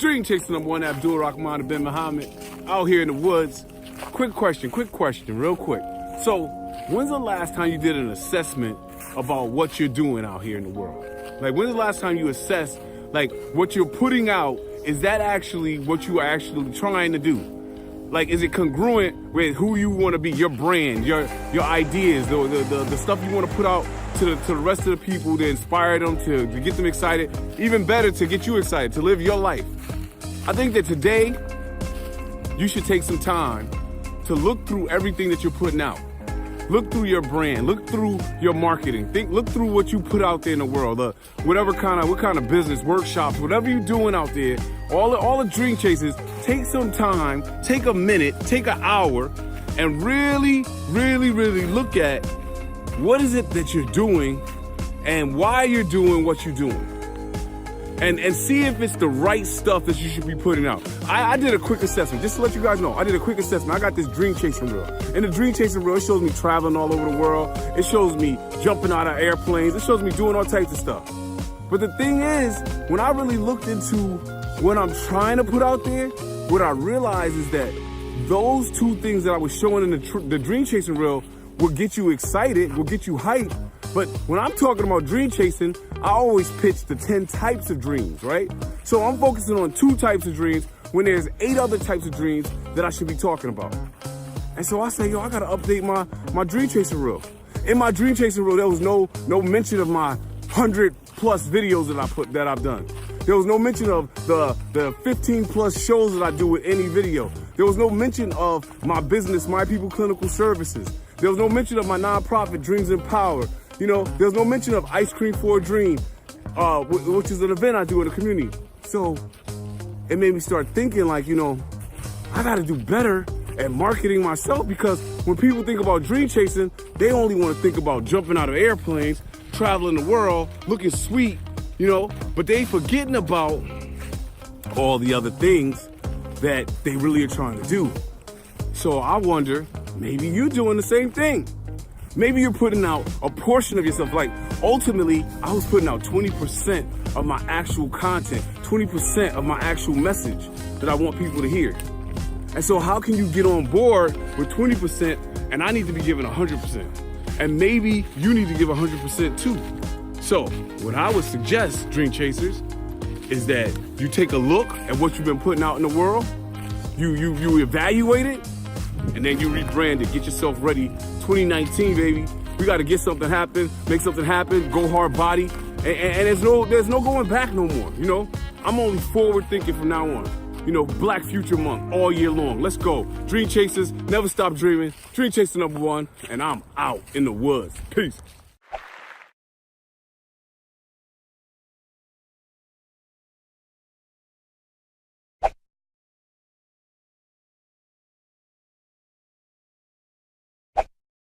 Dream Chaser #1, Abdul Rahman bin Muhammad, out here in the woods. Quick question, real quick. So, when's the last time you did an assessment about what you're doing out here in the world? Like, when's the last time you assessed, like, what you're putting out, is that actually what you are actually trying to do? Like, is it congruent with who you want to be, your brand, your ideas, the stuff you want to put out to the rest of the people to inspire them, to get them excited, even better, to get you excited, to live your life? I think that today, you should take some time to look through everything that you're putting out. Look through your brand, look through your marketing, look through what you put out there in the world, what kind of business, workshops, whatever you're doing out there, all the dream chasers, take some time, take a minute, take an hour, and really look at what is it that you're doing and why you're doing what you're doing. And see if it's the right stuff that you should be putting out. I did a quick assessment, just to let you guys know. I did a quick assessment. I got this Dream Chasing Reel. In the Dream Chasing Reel, it shows me traveling all over the world. It shows me jumping out of airplanes. It shows me doing all types of stuff. But the thing is, when I really looked into what I'm trying to put out there, what I realized is that those two things that I was showing in the Dream Chasing Reel will get you excited, will get you hyped. But when I'm talking about dream chasing, I always pitch the 10 types of dreams, right? So I'm focusing on 2 types of dreams when there's 8 other types of dreams that I should be talking about. And so I say, yo, I gotta update my Dream Chaser Reel. In my Dream Chaser Reel, there was no mention of my 100+ videos that I've done. There was no mention of the 15+ shows that I do with any video. There was no mention of my business, My People Clinical Services. There was no mention of my nonprofit, Dreams Empower. You know, there's no mention of Ice Cream for a Dream, which is an event I do in the community. So it made me start thinking, like, you know, I gotta do better at marketing myself, because when people think about dream chasing, they only want to think about jumping out of airplanes, traveling the world, looking sweet, you know, but they forgetting about all the other things that they really are trying to do. So I wonder, maybe you're doing the same thing. Maybe you're putting out a portion of yourself. Like, ultimately, I was putting out 20% of my actual content, 20% of my actual message that I want people to hear. And so how can you get on board with 20% and I need to be giving 100%? And maybe you need to give 100% too. So what I would suggest, Dream Chasers, is that you take a look at what you've been putting out in the world, you evaluate it, and then you rebrand it. Get yourself ready. 2019, baby. We got to get something happen, make something happen, go hard body. And there's no going back no more, you know? I'm only forward thinking from now on. You know, Black Future Month all year long. Let's go. Dream Chasers, never stop dreaming. Dream Chaser #1, and I'm out in the woods. Peace.